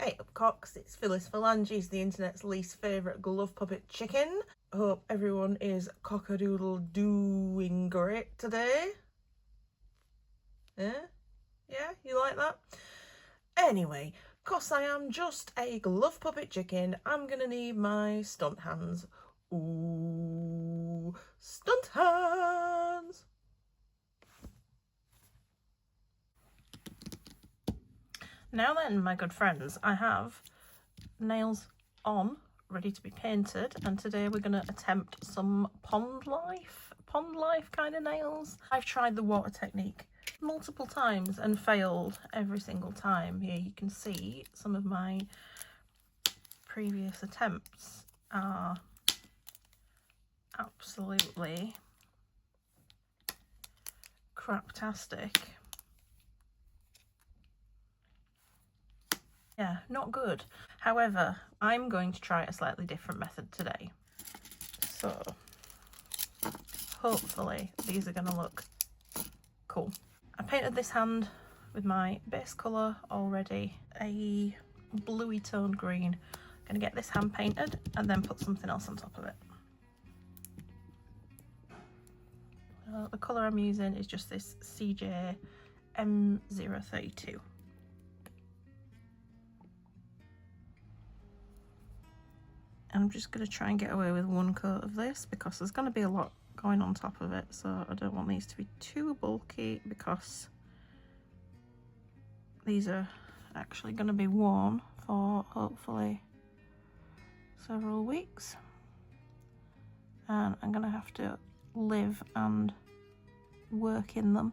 Hey up cocks, it's Phyllis Phalanges, the internet's least favourite glove puppet chicken. Hope everyone is cockadoodle doing great today. Yeah? You like that? Anyway, 'cause I am just a glove puppet chicken, I'm gonna need my stunt hands. Ooh, stunt hands! Now then, my good friends, I have nails on, ready to be painted, and today we're going to attempt some pond life kind of nails. I've tried the water technique multiple times and failed every single time. Here you can see some of my previous attempts are absolutely craptastic. Yeah, not good. However, I'm going to try a slightly different method today. So, hopefully these are going to look cool. I painted this hand with my base colour already, a bluey toned green. I'm going to get this hand painted and then put something else on top of it. The colour I'm using is just this CJ M032. I'm just going to try and get away with one coat of this because there's going to be a lot going on top of it, so I don't want these to be too bulky because these are actually going to be worn for hopefully several weeks, and I'm going to have to live and work in them.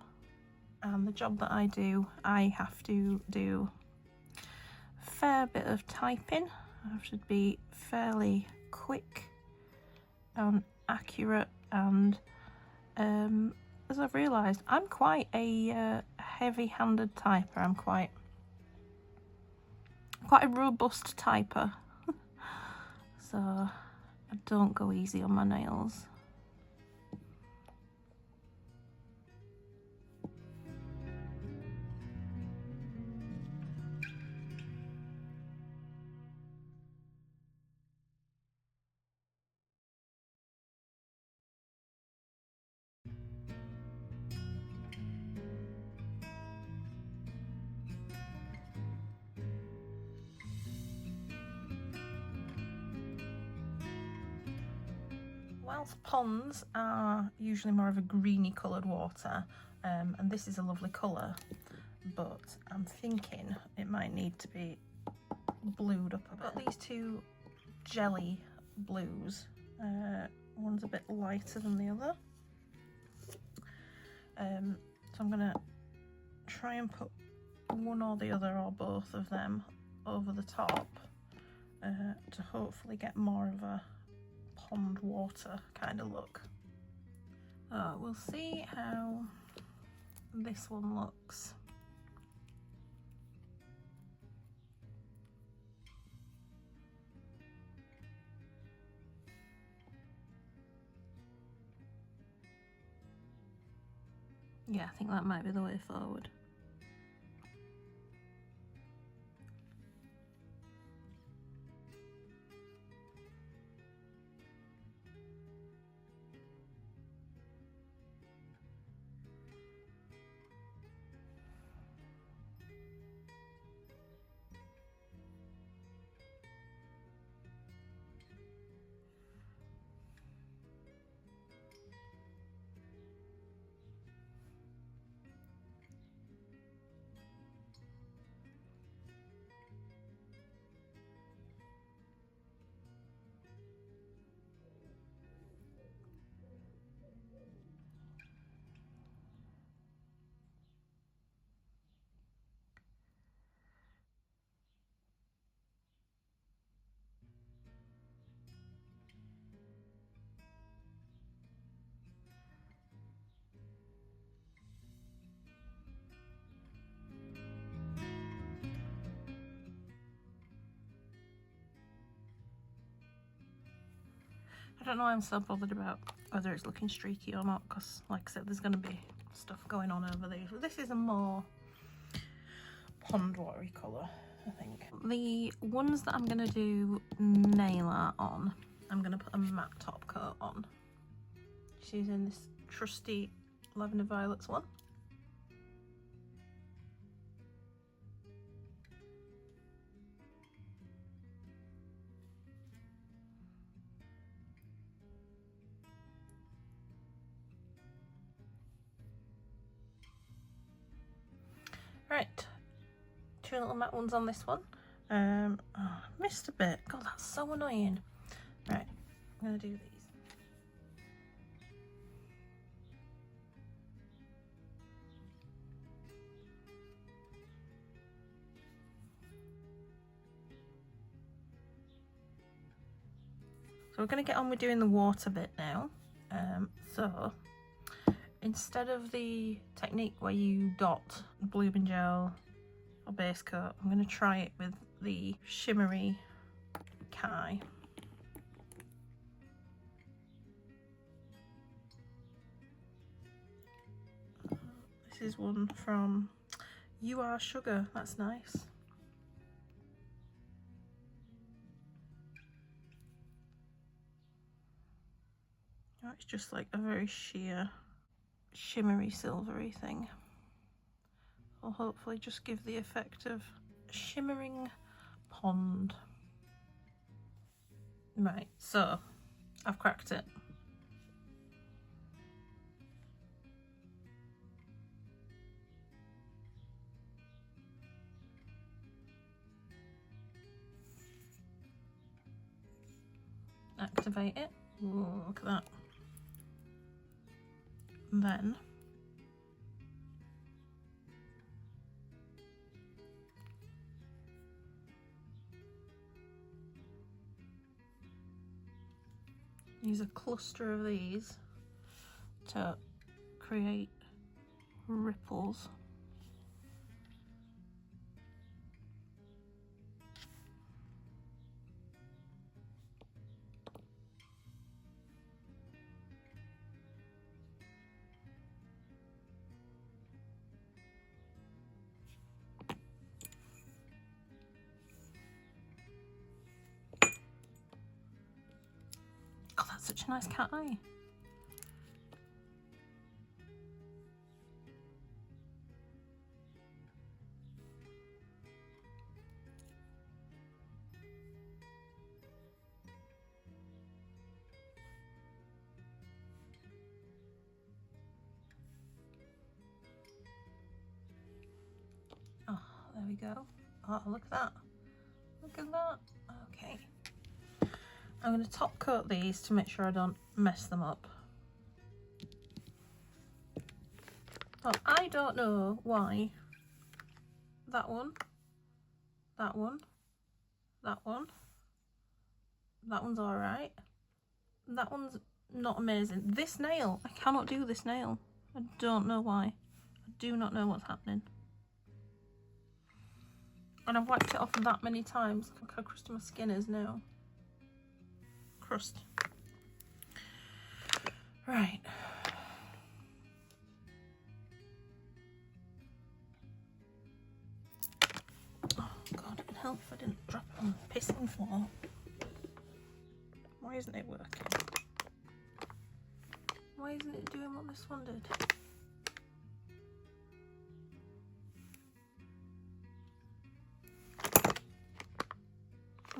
And the job that I do, I have to do a fair bit of typing. I have to be fairly quick and accurate, and as I've realised, I'm quite a heavy-handed typer. I'm quite a robust typer, so I don't go easy on my nails. Whilst ponds are usually more of a greeny coloured water, and this is a lovely colour, but I'm thinking it might need to be blued up a bit. I've got these two jelly blues, one's a bit lighter than the other, so I'm going to try and put one or the other or both of them over the top to hopefully get more of a pond water kind of look. We'll see how this one looks. Yeah, I think that might be the way forward. I don't know why I'm so bothered about whether it's looking streaky or not, because like I said, there's going to be stuff going on over these. But this is a more pond watery colour. I think. The ones that I'm going to do nail art on, I'm going to put a matte top coat on. Just using this trusty Lavender Violets one. Right, 2 little matte ones on this one. Oh, I missed a bit. God, that's so annoying. Right, I'm going to do these. So we're going to get on with doing the water bit now. So instead of the technique where you dot blooming gel or base coat, I'm going to try it with the shimmery Kai. This is one from You Are Sugar. That's nice. Oh, it's just like a very sheer, shimmery, silvery thing. Will hopefully just give the effect of a shimmering pond. Right, so I've cracked it. Activate it. Ooh, look at that. Then use a cluster of these to create ripples. God, that's such a nice cat eye. Oh, there we go. Oh, look at that. Look at that. Okay. I'm going to top coat these to make sure I don't mess them up. Oh, I don't know why that one, that one, that one, that one's alright. That one's not amazing. This nail, I cannot do this nail. I don't know why. I do not know what's happening. And I've wiped it off that many times. Look how crusty my skin is now. Crust. Right. Oh God, it'd help if I didn't drop it on the pissing floor. Why isn't it working? Why isn't it doing what this one did?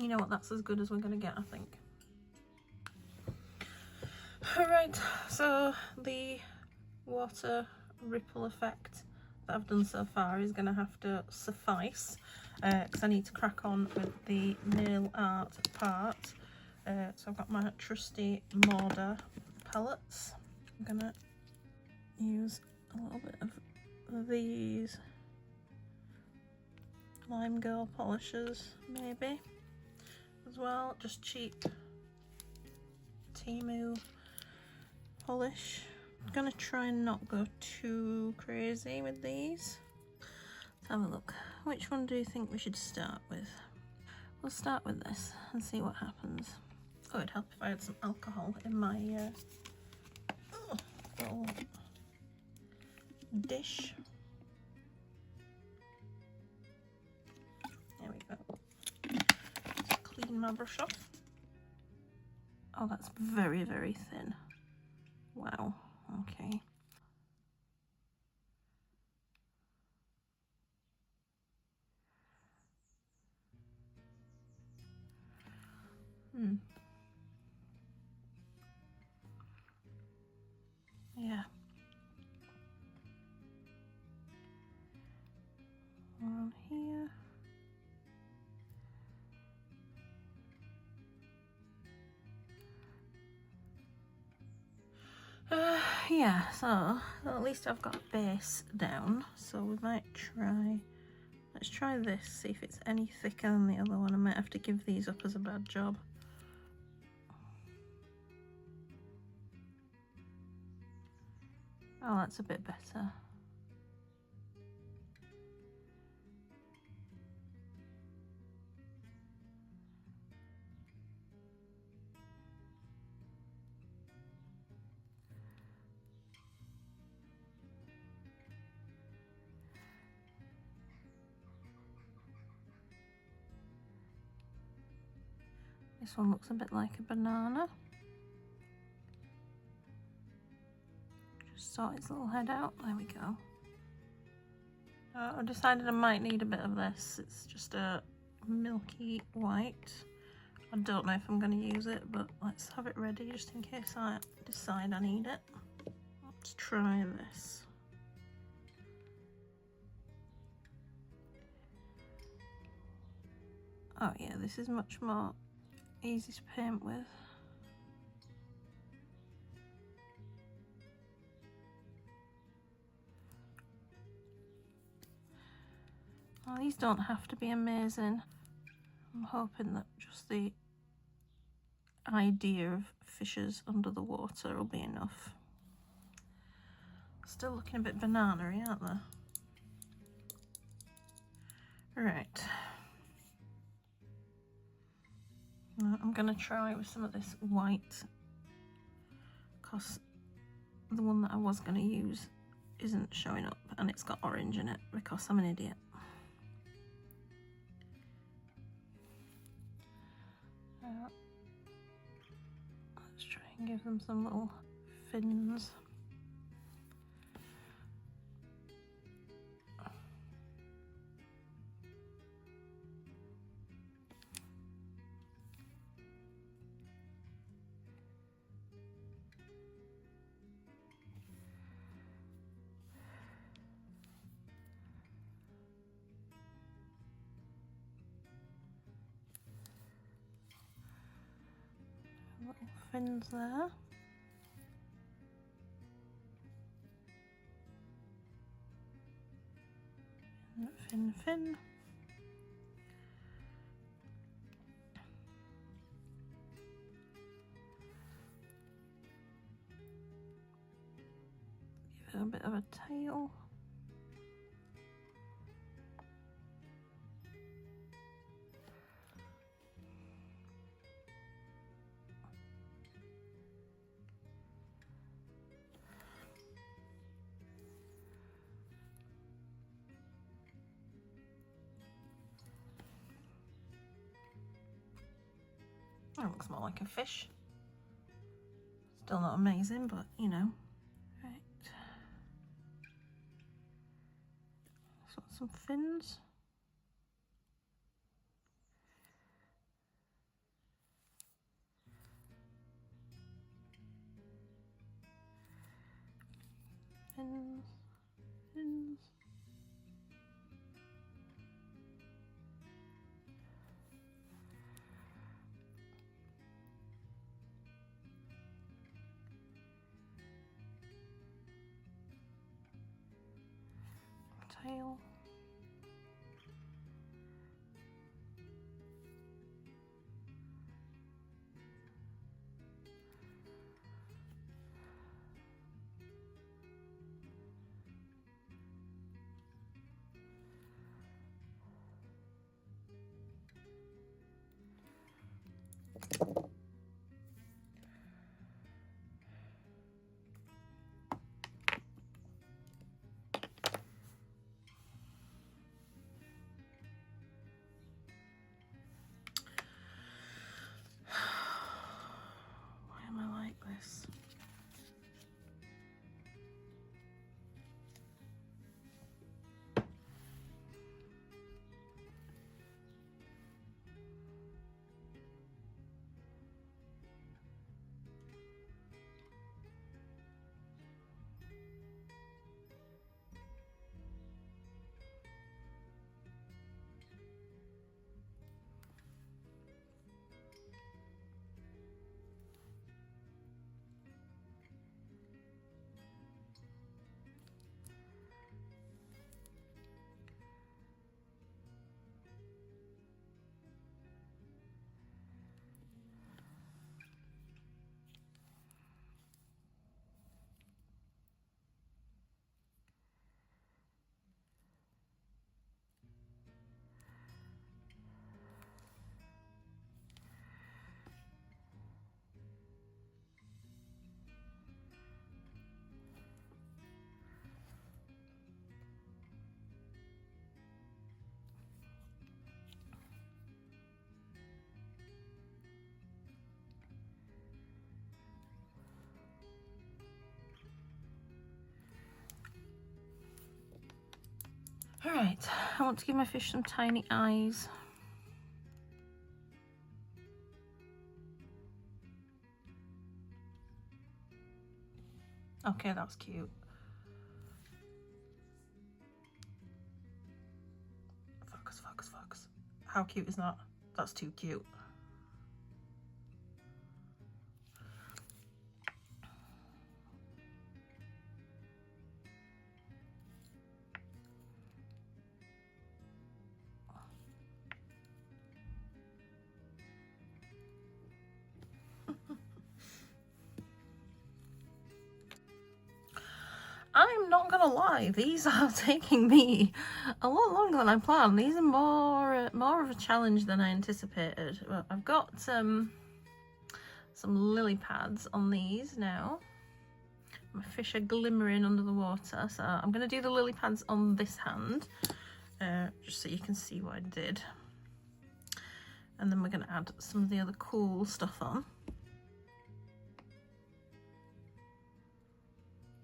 You know what, that's as good as we're going to get, I think. Alright, so the water ripple effect that I've done so far is going to have to suffice because I need to crack on with the nail art part. So I've got my trusty Mortar palettes. I'm going to use a little bit of these Lime Girl polishes maybe as well, just cheap Temu polish. I'm gonna try and not go too crazy with these. Let's have a look. Which one do you think we should start with? We'll start with this and see what happens. Oh, it'd help if I had some alcohol in my little dish. There we go. clean my brush off. Oh, that's very, very thin. Wow, okay. Yeah. On here. Yeah, so at least I've got a base down, so we might try, let's try this, see if it's any thicker than the other one. I might have to give these up as a bad job. Oh, that's a bit better. This one looks a bit like a banana. Just sort its little head out. There we go. I decided I might need a bit of this. It's just a milky white. I don't know if I'm going to use it, but let's have it ready just in case I decide I need it. Let's try this. Oh yeah, this is much more easy to paint with. Well, these don't have to be amazing. I'm hoping that just the idea of fishes under the water will be enough. Still looking a bit banana-y, aren't they? Right. Now I'm going to try with some of this white, because the one that I was going to use isn't showing up and it's got orange in it because I'm an idiot. Let's try and give them some little fins. Little fins there. Fin, fin. Give it a bit of a tail. That looks more like a fish. Still not amazing, but you know. Right. So some fins. Fins. Fins. Tail. Alright, I want to give my fish some tiny eyes. Okay, that's cute. Focus, focus, focus. How cute is that? That's too cute. I'm not gonna lie, these are taking me a lot longer than I planned. These are more of a challenge than I anticipated. Well, I've got some lily pads on these now. My fish are glimmering under the water, so I'm gonna do the lily pads on this hand, just so you can see what I did. And then we're gonna add some of the other cool stuff on.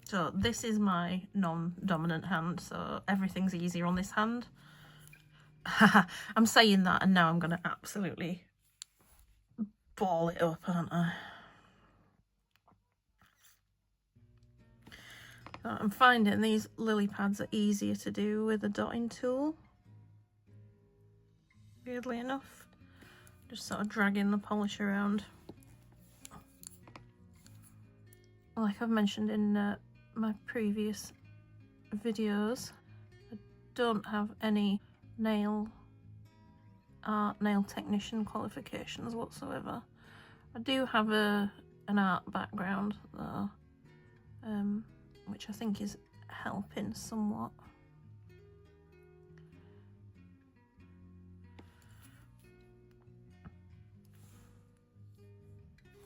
So this is my non-dominant hand, so everything's easier on this hand. I'm saying that and now I'm going to absolutely ball it up, aren't I? So I'm finding these lily pads are easier to do with a dotting tool. Weirdly enough. Just sort of dragging the polish around. Like I've mentioned in my previous videos, I don't have any nail technician qualifications whatsoever. I do have an art background though, which I think is helping somewhat.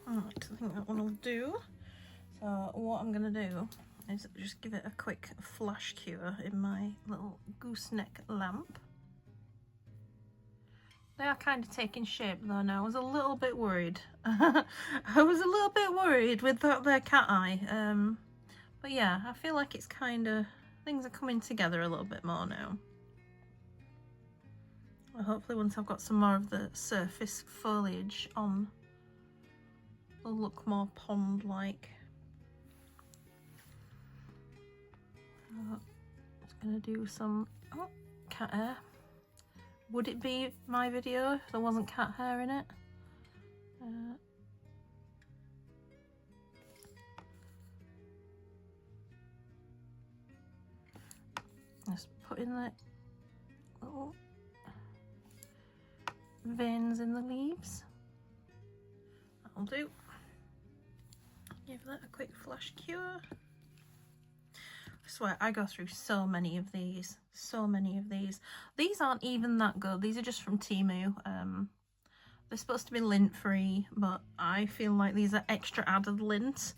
Right, I think that one will do. So what I'm going to do is just give it a quick flash cure in my little gooseneck lamp. They are kind of taking shape though now. I was a little bit worried. I was a little bit worried with their cat eye. But yeah, I feel like it's kind of, things are coming together a little bit more now. Well, hopefully once I've got some more of the surface foliage on, it'll look more pond-like. Just gonna do some cat hair. Would it be my video if there wasn't cat hair in it? Just put in the little veins in the leaves. That'll do. Give that a quick flash cure. I swear, I go through so many of these. So many of these. These aren't even that good. These are just from Temu. They're supposed to be lint free, but I feel like these are extra added lint. So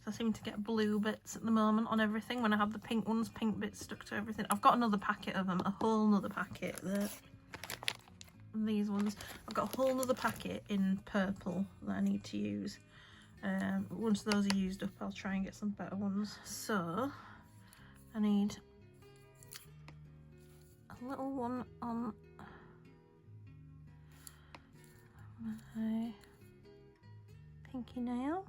I seem to get blue bits at the moment on everything. When I have the pink ones, pink bits stuck to everything. I've got another packet of them, a whole nother packet. These ones. I've got a whole nother packet in purple that I need to use. Once those are used up, I'll try and get some better ones. So I need a little one on my pinky nail.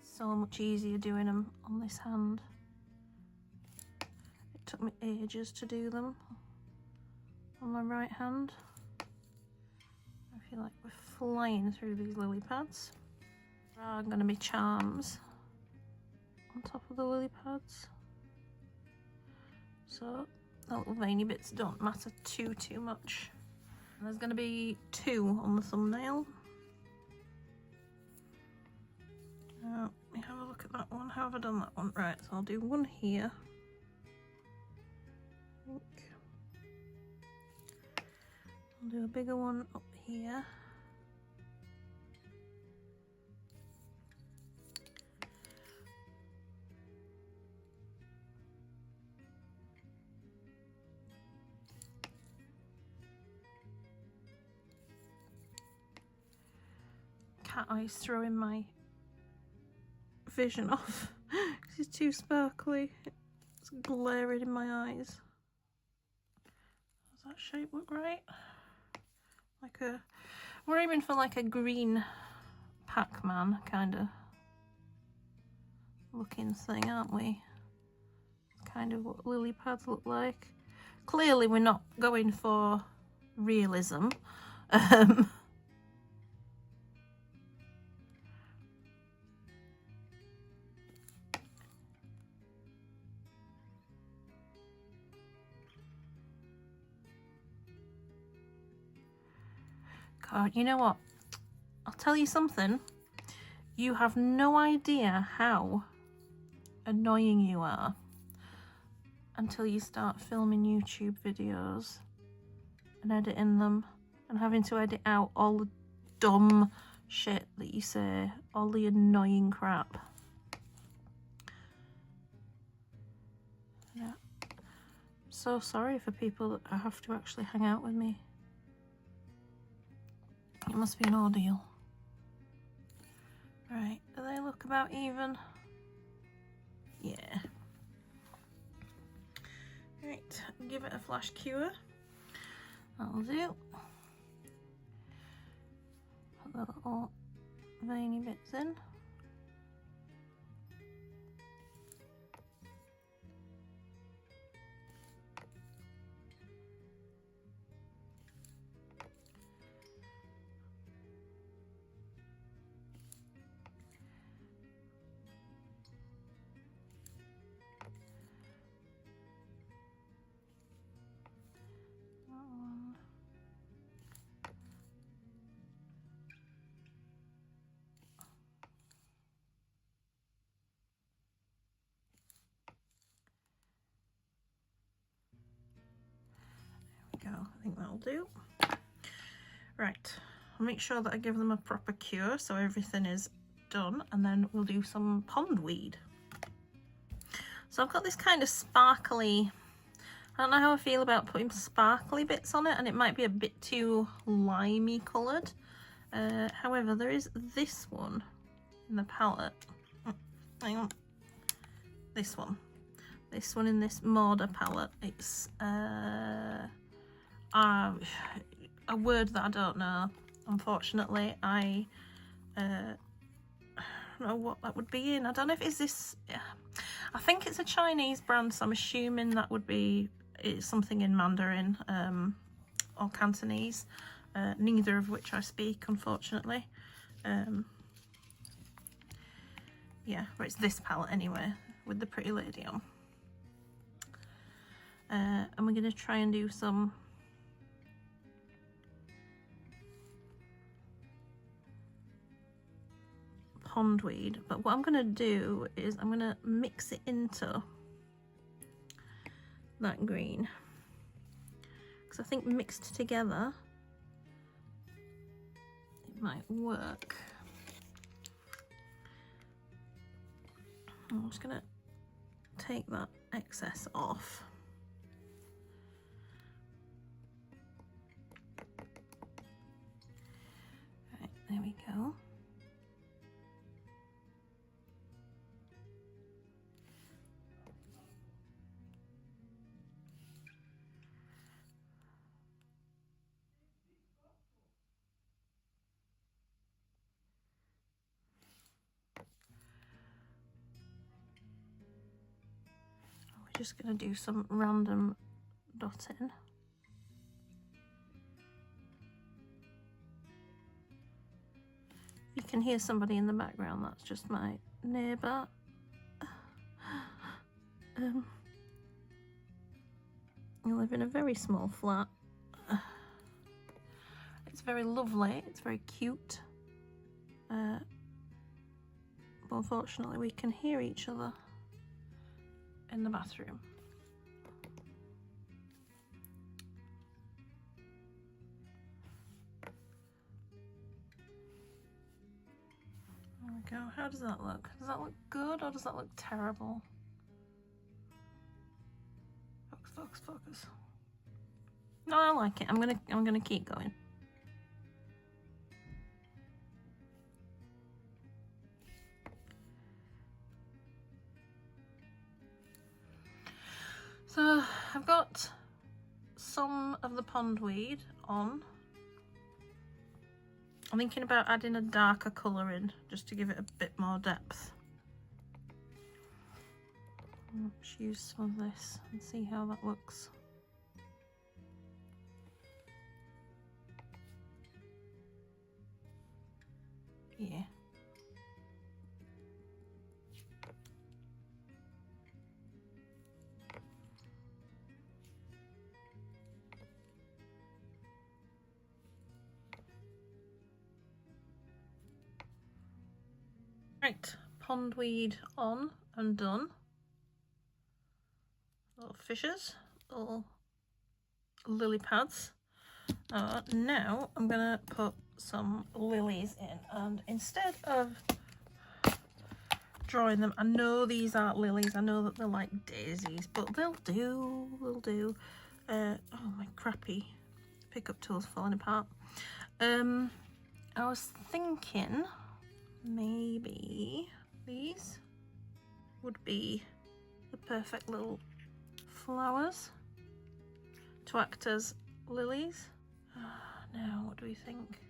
So much easier doing them on this hand. It took me ages to do them on my right hand. I feel like we're flying through these lily pads. There are going to be charms on top of the lily pads, so the little veiny bits don't matter too much. And there's going to be 2 on the thumbnail. Let me have a look at that one. How have I done that one? Right, so I'll do one here. I'll do a bigger one up here. cat eye's throwing my vision off. It's too sparkly. It's glaring in my eyes. Does that shape look right? Like a... We're aiming for like a green Pac-Man kind of looking thing, aren't we? It's kind of what lily pads look like. Clearly we're not going for realism. God, you know what? I'll tell you something. You have no idea how annoying you are until you start filming YouTube videos and editing them and having to edit out all the dumb shit that you say, all the annoying crap. Yeah. I'm so sorry for people that have to actually hang out with me. It must be an ordeal. Right, do they look about even? Yeah. Right, give it a flash cure. That'll do. Put the little veiny bits in. Go. I think that'll do. Right, I'll make sure that I give them a proper cure so everything is done, and then we'll do some pondweed. So I've got this kind of sparkly, I don't know how I feel about putting sparkly bits on it, and it might be a bit too limey coloured. However, there is this one in the palette. Hang on. This one in this Morda palette. It's a word that I don't know, unfortunately. I don't know what that would be in. I don't know if it's this, I think it's a Chinese brand, so I'm assuming that would be something in Mandarin or Cantonese, neither of which I speak, unfortunately. Yeah, but it's this palette anyway, with the pretty lady on. And we're going to try and do some pondweed, but what I'm going to do is I'm going to mix it into that green, because I think mixed together it might work. I'm just going to take that excess off. Right, there we go. Just going to do some random dotting. You can hear somebody in the background, that's just my neighbour. I live in a very small flat. It's very lovely, it's very cute. But unfortunately we can hear each other in the bathroom. There we go. How does that look? Does that look good or does that look terrible? Focus, focus, focus. No, I like it. I'm gonna keep going. some of the pondweed on. I'm thinking about adding a darker colour in just to give it a bit more depth. Let's use some of this and see how that looks. Yeah. Right, pondweed on and done. Little fishes, little lily pads. Now I'm gonna put some lilies in, and instead of drawing them, I know these aren't lilies, I know that they're like daisies, but they'll do. Oh, my crappy pickup tool's falling apart. I was thinking maybe these would be the perfect little flowers to act as lilies. Now, what do we think?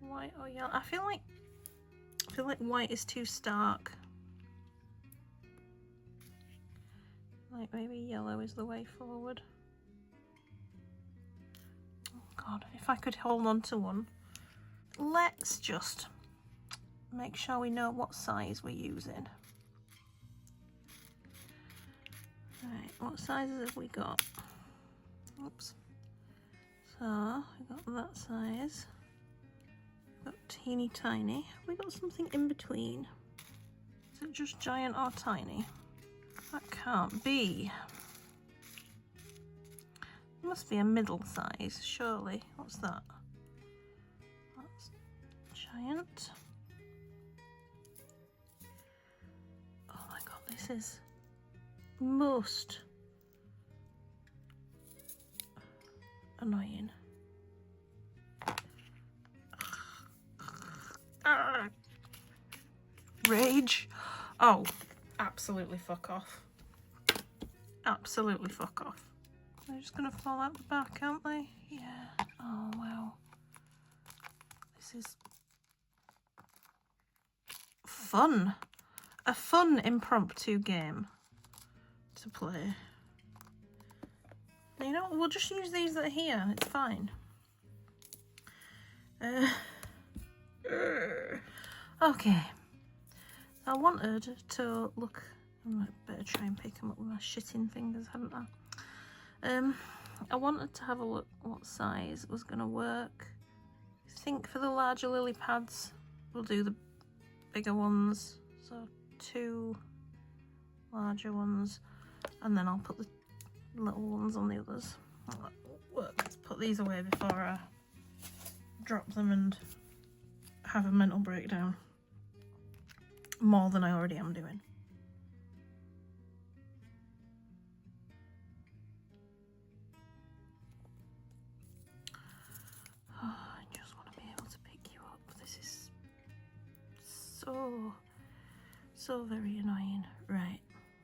White or yellow? I feel like white is too stark. Like maybe yellow is the way forward. Oh God, if I could hold on to one. Let's just make sure we know what size we're using. Right, what sizes have we got? Oops. So, we got that size. We've got teeny tiny. Have we got something in between? Is it just giant or tiny? That can't be. It must be a middle size, surely. What's that? That's giant. Oh my God, this is most annoying. Rage. Oh, absolutely fuck off. Absolutely fuck off. They're just gonna fall out the back, aren't they? Yeah. Oh wow. This is fun. A fun impromptu game to play. You know, we'll just use these that are here. It's fine. Okay. I wanted to look. I better try and pick them up with my shitting fingers, hadn't I? I wanted to have a look what size was going to work. I think for the larger lily pads, we'll do the bigger ones. So 2 larger ones, and then I'll put the little ones on the others. That will work. Let's put these away before I drop them and have a mental breakdown. More than I already am doing. Oh, I just want to be able to pick you up. This is so very annoying. Right,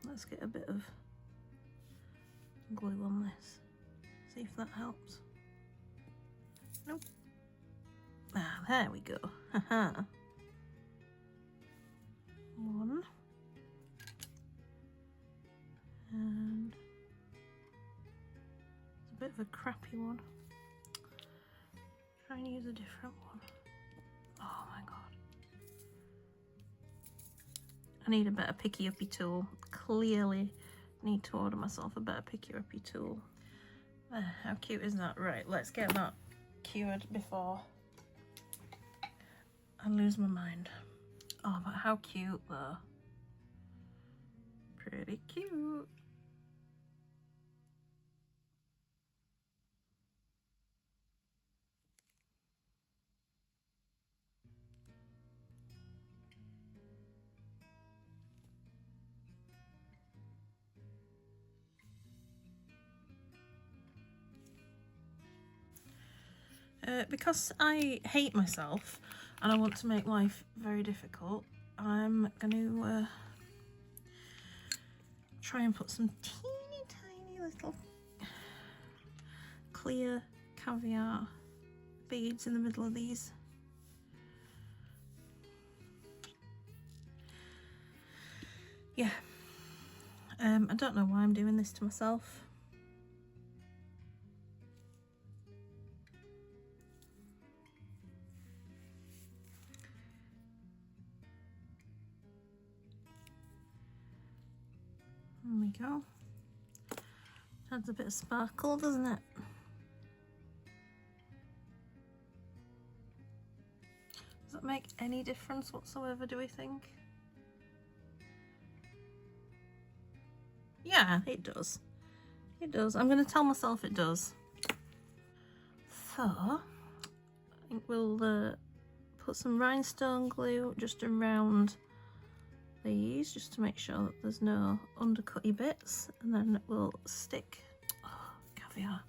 let's get a bit of glue on this. See if that helps. Nope. Ah, there we go. Haha. 1. And it's a bit of a crappy one. Try and use a different one. Oh my God. I need a better picky-uppy tool. Clearly need to order myself a better picky-uppy tool. How cute is that? Right, let's get that cured before I lose my mind. Oh, but how cute though. Pretty cute. Because I hate myself and I want to make life very difficult, I'm going to try and put some teeny tiny little clear caviar beads in the middle of these. Yeah, I don't know why I'm doing this to myself. There we go. Adds a bit of sparkle, doesn't it? Does that make any difference whatsoever, do we think? Yeah, it does. It does. I'm going to tell myself it does. So, I think we'll put some rhinestone glue just around these, just to make sure that there's no undercutty bits, and then we'll stick caviar.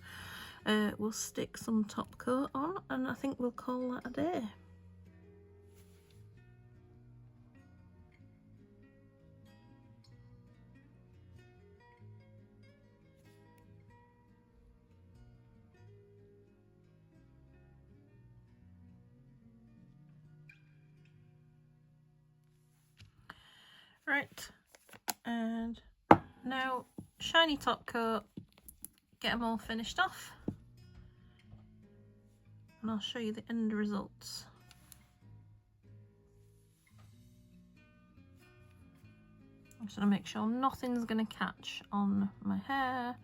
We'll stick some top coat on, and I think we'll call that a day. Right, and now shiny top coat, get them all finished off, and I'll show you the end results. I'm just going to make sure nothing's going to catch on my hair,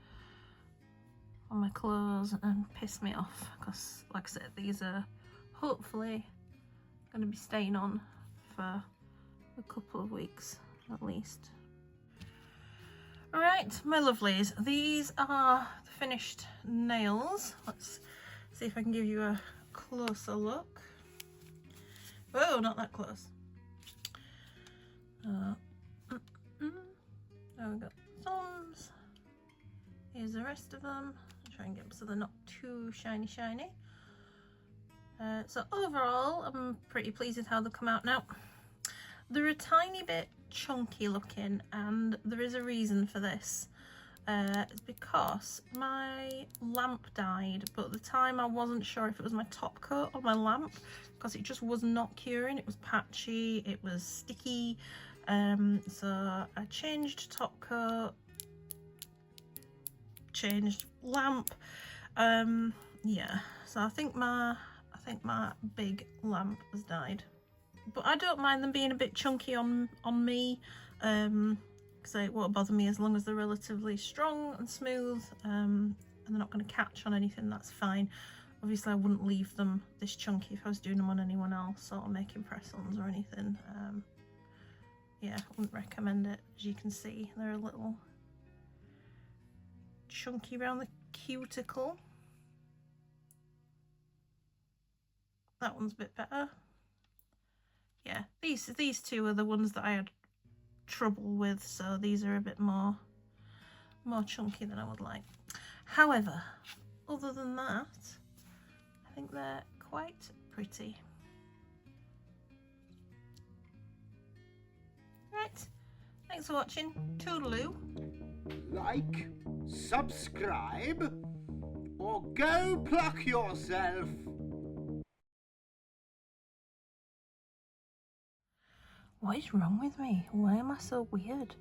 on my clothes, and piss me off, because like I said, these are hopefully going to be staying on for a couple of weeks at least. Alright, my lovelies, these are the finished nails. Let's see if I can give you a closer look. Whoa, not that close. There we go, thumbs. Here's the rest of them. I'll try and get them so they're not too shiny. So overall, I'm pretty pleased with how they come out now. They're a tiny bit chunky looking, and there is a reason for this. It's because my lamp died, but at the time I wasn't sure if it was my top coat or my lamp, because it just was not curing. It was patchy, it was sticky. So I changed top coat, changed lamp. Yeah, so I think my big lamp has died. But I don't mind them being a bit chunky on me, because it won't bother me as long as they're relatively strong and smooth, and they're not going to catch on anything. That's fine. Obviously I wouldn't leave them this chunky if I was doing them on anyone else or making press-ons or anything. Yeah, I wouldn't recommend it. As you can see, they're a little chunky around the cuticle. That one's a bit better. Yeah, these two are the ones that I had trouble with, so these are a bit more chunky than I would like. However, other than that, I think they're quite pretty. Right, thanks for watching. Toodaloo. Like, subscribe, or go pluck yourself. What is wrong with me? Why am I so weird?